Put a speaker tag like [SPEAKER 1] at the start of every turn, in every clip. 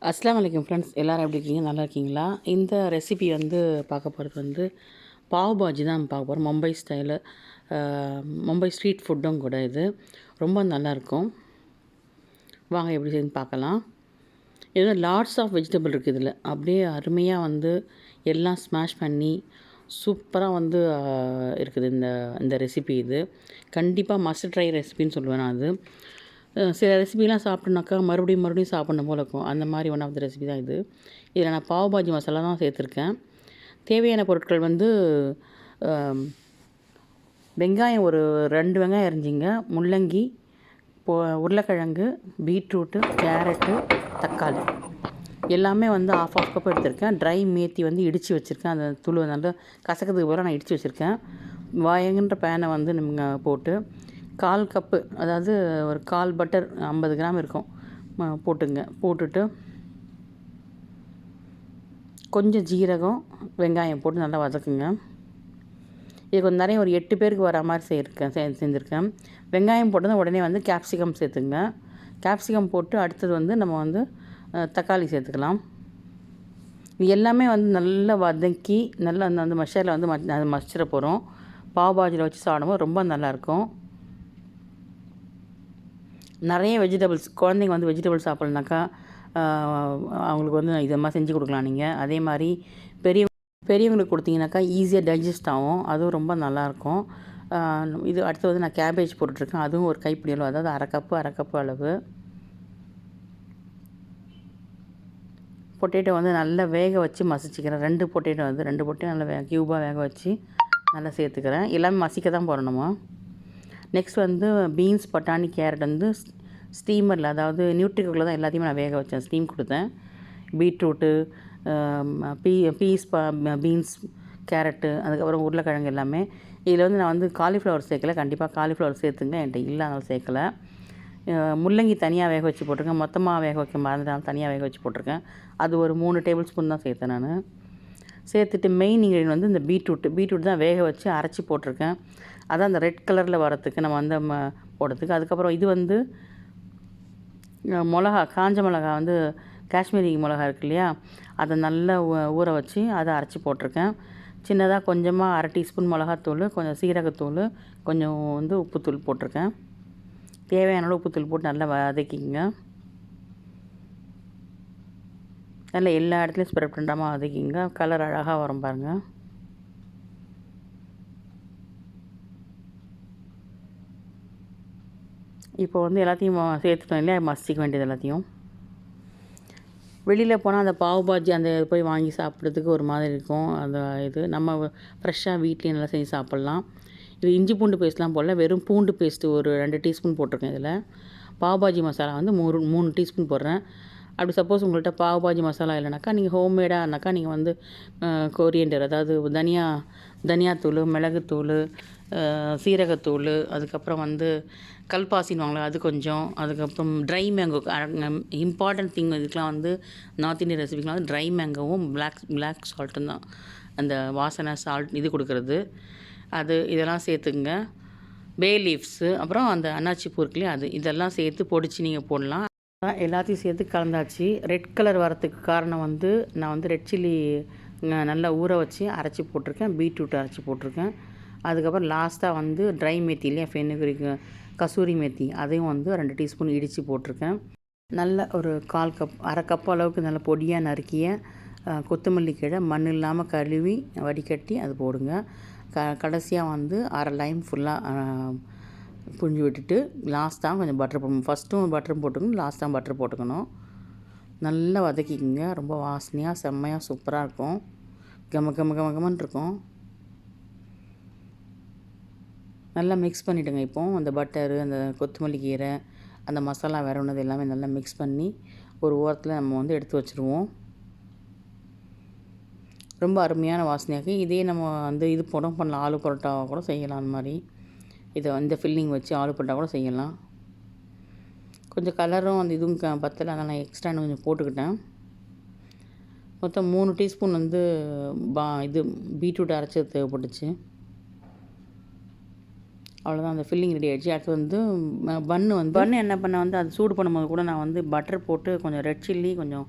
[SPEAKER 1] அஸ்ஸலாமு அலைக்கும் ஃப்ரெண்ட்ஸ், எல்லோரும் எப்படி இருக்கீங்க? நல்லா இருக்கீங்களா? இந்த ரெசிபி பார்க்க போகிறது பாவ் பாஜி தான் நம்ம பார்க்க போகிறோம். மும்பை ஸ்டைலு, மும்பை ஸ்ட்ரீட் ஃபுட்டும் கூட இது. ரொம்ப நல்லாயிருக்கும். வாங்க எப்படி செய்யுதுன்னு பார்க்கலாம். இது லாட்ஸ் ஆஃப் வெஜிடபிள் இருக்குது இதில். அப்படியே அருமையாக எல்லாம் ஸ்மாஷ் பண்ணி சூப்பராக இருக்குது இந்த இந்த ரெசிபி இது. கண்டிப்பாக மஸ்ட் ட்ரை ரெசிபின்னு சொல்லுவேன் நான் அது. சில ரெசிபிலாம் சாப்பிட்டோன்னாக்கா மறுபடியும் சாப்பிட்ணும் போல இருக்கும். அந்த மாதிரி ஒன் ஆஃப் த ரெசிபி தான் இது. இதில் நான் பாவ் பாஜி மசாலா தான் சேர்த்துருக்கேன். தேவையான பொருட்கள் வெங்காயம் ஒரு 2 வெங்காயம் அரிஞ்சிங்க, முள்ளங்கி, உருளைக்கிழங்கு, பீட்ரூட்டு, கேரட்டு, தக்காளி எல்லாமே ஆஃப் கப் எடுத்திருக்கேன். ட்ரை மேத்தி இடித்து வச்சுருக்கேன். அந்த தூள் நல்லா கசக்கிறதுக்கு பதிலாக நான் இடித்து வச்சுருக்கேன். வாயங்கன்ற பேனை நீங்கள் போட்டு 1/4 கப்பு, அதாவது ஒரு 1/4 பட்டர் 50 கிராம் இருக்கும், போட்டுங்க. போட்டுட்டு கொஞ்சம் ஜீரகம், வெங்காயம் போட்டு நல்லா வதக்குங்க. இது கொஞ்சம் நிறைய ஒரு 8 பேருக்கு வர மாதிரி செஞ்சுருக்கேன். வெங்காயம் போட்டதும் உடனே கேப்சிகம் சேர்த்துங்க. கேப்சிகம் போட்டு அடுத்தது நம்ம தக்காளி சேர்த்துக்கலாம். இது எல்லாமே நல்லா வதக்கி நல்லா அந்த மசாலா அது மசிச்சிட போகிறோம். பாவ் பாஜியில் வச்சு சாப்பிடும்போது ரொம்ப நல்லாயிருக்கும். நிறைய வெஜிடபிள்ஸ், குழந்தைங்க வெஜிடபிள்ஸ் சாப்பிட்லனாக்கா அவங்களுக்கு இதை மாதிரி செஞ்சு கொடுக்கலாம் நீங்கள். அதே மாதிரி பெரியவங்களுக்கு கொடுத்தீங்கன்னாக்கா ஈஸியாக டைஜஸ்ட் ஆகும். அதுவும் ரொம்ப நல்லாயிருக்கும். இது அடுத்து நான் கேபேஜ் போட்டுட்ருக்கேன். அதுவும் ஒரு கைப்பிடி அளவு, அதாவது அரை கப்பு அளவு. பொட்டேட்டோ நல்லா வேக வச்சு மசிச்சுக்கிறேன். 2 பொட்டேட்டோ நல்லா க்யூபாக வேக வச்சு நல்லா சேர்த்துக்கிறேன். எல்லாமே மசிக்க தான் போடணுமா. நெக்ஸ்ட் பீன்ஸ், பட்டாணி, கேரட் ஸ்டீமரில், அதாவது நியூட்ரிகுக்கில் தான் எல்லாத்தையுமே நான் வேக வச்சேன், ஸ்டீம் கொடுத்தேன். பீட்ரூட்டு, பீன்ஸ், கேரட்டு, அதுக்கப்புறம் உருளைக்கிழங்கு எல்லாமே. இதில் நான் காலிஃப்ளவர் சேர்க்கலை. கண்டிப்பாக காலிஃப்ளவர் சேர்த்துங்க, என்கிட்ட இல்லை, அதனால் சேர்க்கலை. முள்ளங்கி தனியாக வேக வச்சு போட்டிருக்கேன். மொத்தமாக வேக வைக்க மறந்துட்டாலும் தனியாக வேக வச்சு போட்டிருக்கேன். அது ஒரு 3 டேபிள் ஸ்பூன் தான் சேர்த்தேன் நான். சேர்த்துட்டு மெயின் இன்க்ரீடியன்ட் இந்த பீட்ரூட் தான் வேக வச்சு அரைச்சி போட்டிருக்கேன். அதான் அந்த ரெட் கலரில் வரத்துக்கு நம்ம போடுறதுக்கு. அதுக்கப்புறம் இது மிளகா, காஞ்ச மிளகா, காஷ்மீரி மிளகா இருக்கு இல்லையா, அதை நல்லா ஊற வச்சு அதை அரைச்சி போட்டிருக்கேன். சின்னதாக கொஞ்சமாக 1/2 டீஸ்பூன் மிளகாத்தூள், கொஞ்சம் சீரகத்தூள், கொஞ்சம் உப்புத்தூள் போட்டிருக்கேன். தேவையான அளவு உப்புத்தூள் போட்டு நல்லா வதக்கிங்க. நல்லா எல்லா இடத்துலையும் ஸ்ப்ரெட் பண்ணாமல் வதக்கிங்க. கலர் அழகாக வரும் பாருங்கள். இப்போ எல்லாத்தையும் சேர்த்துட்டோம் இல்லையா, மசிக்க வேண்டியது எல்லாத்தையும். வெளியில் போனால் அந்த பாவ் பாஜி போய் வாங்கி சாப்பிட்றதுக்கு ஒரு மாதிரி இருக்கும். இது நம்ம ஃப்ரெஷ்ஷாக வீட்லேயே நல்லா செஞ்சு சாப்பிட்லாம். இது இஞ்சி பூண்டு பேஸ்ட்லாம் போடல, வெறும் பூண்டு பேஸ்ட்டு ஒரு 2 டீஸ்பூன் போட்டிருக்கேன். இதில் பாவ் பாஜி மசாலா 3 டீஸ்பூன் போடுறேன். அப்படி சப்போஸ் உங்கள்கிட்ட பாவ் பாஜி மசாலா இல்லைனாக்கா நீங்கள் ஹோம்மேடானாக்கா நீங்கள் கொரியண்டர், அதாவது தனியாத்தூள், மிளகுத்தூள், சீரகத்தூள், அதுக்கப்புறம் கல்பாசின்னு அது கொஞ்சம், அதுக்கப்புறம் ட்ரை மேங்கோ. இம்பார்ட்டன்ட் திங் இதுக்கெலாம் நார்த் இந்தியன் ரெசிபிக்கெலாம் ட்ரை மேங்கோவும் பிளாக் சால்ட்டும் தான் அந்த வாசனை சால்ட் இது கொடுக்குறது. இதெல்லாம் சேர்த்துங்க. பே லீவ்ஸு, அப்புறம் அந்த அன்னாச்சி பூ இருக்குல்லையே, இதெல்லாம் சேர்த்து பொடிச்சு நீங்கள் போடலாம். எல்லாத்தையும் சேர்த்து கலந்தாச்சு. ரெட் கலர் வரத்துக்கு காரணம் நான் ரெட் சில்லி நல்லா ஊற வச்சு அரைச்சி போட்டிருக்கேன். பீட்ரூட் அரைச்சி போட்டிருக்கேன். அதுக்கப்புறம் லாஸ்ட்டாக ட்ரை மேத்தி இல்லையா, ஃபெனுக்ரிக், கசூரி மேத்தி, அதையும் 2 டீஸ்பூன் இடித்து போட்டிருக்கேன். நல்ல ஒரு 1/4 கப், அரை கப் அளவுக்கு நல்ல பொடியாக நறுக்கிய கொத்தமல்லி கீரை மண் இல்லாமல் கழுவி வடிகட்டி அது போடுங்க. கடைசியாக அரை லைம் ஃபுல்லாக புழிஞ்சு விட்டுட்டு லாஸ்ட்டாக கொஞ்சம் பட்டர் போடணும். ஃபஸ்ட்டும் பட்டர் போட்டுக்கணும், லாஸ்ட்டாக பட்டர் போட்டுக்கணும். நல்லா வதக்கிக்கோங்க. ரொம்ப வாசனையாக செம்மையாக சூப்பராக இருக்கும். கமன்னு இருக்கும். நல்லா மிக்ஸ் பண்ணிவிடுங்க. இப்போது அந்த பட்டரு, அந்த கொத்தமல்லி கீரை, அந்த மசாலா ஒன்று எல்லாமே நல்லா மிக்ஸ் பண்ணி ஒரு ஓரத்தில் நம்ம எடுத்து வச்சுருவோம். ரொம்ப அருமையான வாசனையாக. இதே நம்ம இது பண்ணலாம், ஆலு பரோட்டா கூட செய்யலாம். அந்த மாதிரி இந்த ஃபில்லிங் வச்சு ஆலு பரோட்டா கூட செய்யலாம். கொஞ்சம் கலரும் இதுவும் பத்தலை, அதனால் நான் எக்ஸ்ட்ரா கொஞ்சம் போட்டுக்கிட்டேன். மொத்தம் 3 டீஸ்பூன் இது பீட்ரூட் அரைச்சது தேவைப்பட்டுச்சு. அவ்வளோதான், அந்த ஃபில்லிங் ரெடி ஆகிடுச்சு. அடுத்து வந்து பன்னு என்ன பண்ணேன் வந்து அது சூடு பண்ணும்போது கூட நான் வந்து பட்டர் போட்டு கொஞ்சம் ரெட் சில்லி, கொஞ்சம்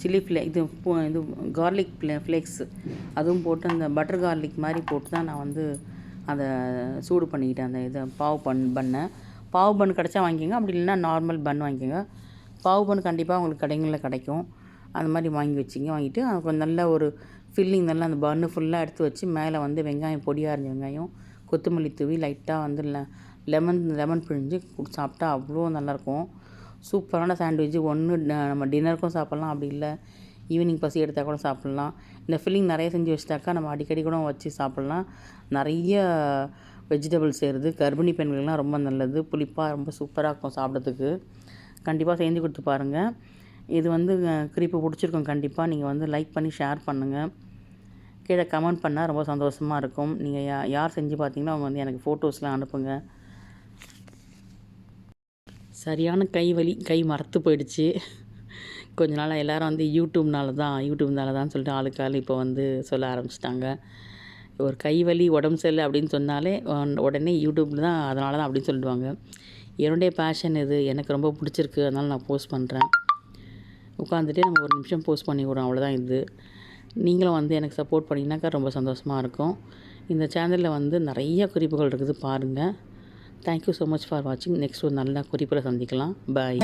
[SPEAKER 1] சில்லி இது கார்லிக் ஃப்ளேக்ஸ் அதுவும் போட்டு அந்த பட்டர் கார்லிக் மாதிரி போட்டு தான் நான் வந்து அதை சூடு பண்ணிக்கிட்டேன். அந்த இதை பன்னை பாவு பன் கிடச்சா வாங்கிக்கோங்க, அப்படி இல்லைன்னா நார்மல் பன் வாங்கிக்கோங்க. பாவு பன் கண்டிப்பாக உங்களுக்கு கடைகளில் கிடைக்கும். அந்த மாதிரி வாங்கிட்டு கொஞ்சம் நல்ல ஒரு ஃபில்லிங் நல்லா அந்த பன்னு ஃபுல்லாக எடுத்து வச்சு மேலே வந்து வெங்காயம், பொடியாக அரிஞ்ச வெங்காயம், கொத்தமல்லி தூவி லைட்டாக வந்து லெமன் பிழிஞ்சு சாப்பிட்டா அவ்வளோ நல்லாயிருக்கும். சூப்பரான சாண்ட்விட்ச். ஒன்று நம்ம டின்னருக்கும் சாப்பிட்லாம், அப்படி இல்லை ஈவினிங் பசி எடுத்தால் கூட சாப்பிட்லாம். இந்த ஃபில்லிங் நிறைய செஞ்சு வச்சிட்டாக்கா நம்ம அடிக்கடி கூட வச்சு சாப்பிட்லாம். நிறைய வெஜிடபிள்ஸ் செய்கிறது கர்ப்பிணி பெண்களுக்கெலாம் ரொம்ப நல்லது. புளிப்பாக ரொம்ப சூப்பராக இருக்கும் சாப்பிட்றதுக்கு. கண்டிப்பாக செஞ்சு கொடுத்து பாருங்கள். இது வந்து குறிப்பு பிடிச்சிருக்கும். கண்டிப்பாக நீங்கள் வந்து லைக் பண்ணி ஷேர் பண்ணுங்கள். கீழே கமெண்ட் பண்ணால் ரொம்ப சந்தோஷமாக இருக்கும். நீங்கள் யார் செஞ்சு பார்த்தீங்களோ அவங்க வந்து எனக்கு ஃபோட்டோஸ்லாம் அனுப்புங்க. சரியான கை மரத்து போயிடுச்சு. கொஞ்ச நாளாக எல்லோரும் வந்து யூடியூப்னால தான் சொல்லிட்டு ஆளுக்காள் இப்போ வந்து சொல்ல ஆரம்பிச்சிட்டாங்க. ஒரு கைவலி உடம்பு சரியில்லை அப்படின்னு சொன்னாலே உடனே யூடியூப்பில் தான், அதனால தான் அப்படின்னு சொல்லிடுவாங்க. என்னுடைய பேஷன் இது, எனக்கு ரொம்ப பிடிச்சிருக்கு, அதனால் நான் போஸ்ட் பண்ணுறேன். உட்காந்துட்டே நம்ம ஒரு நிமிஷம் போஸ்ட் பண்ணி விடுறோம், அவ்வளோதான் இது. நீங்களும் வந்து எனக்கு சப்போர்ட் பண்ணிங்கனாக்கா ரொம்ப சந்தோஷமாக இருக்கும். இந்த சேனலில் வந்து நிறைய குறிப்புகள் இருக்குது, பாருங்கள். தேங்க்யூ ஸோ மச் ஃபார் வாட்சிங். நெக்ஸ்ட் ஒரு நல்ல குறிப்பில் சந்திக்கலாம். பாய்.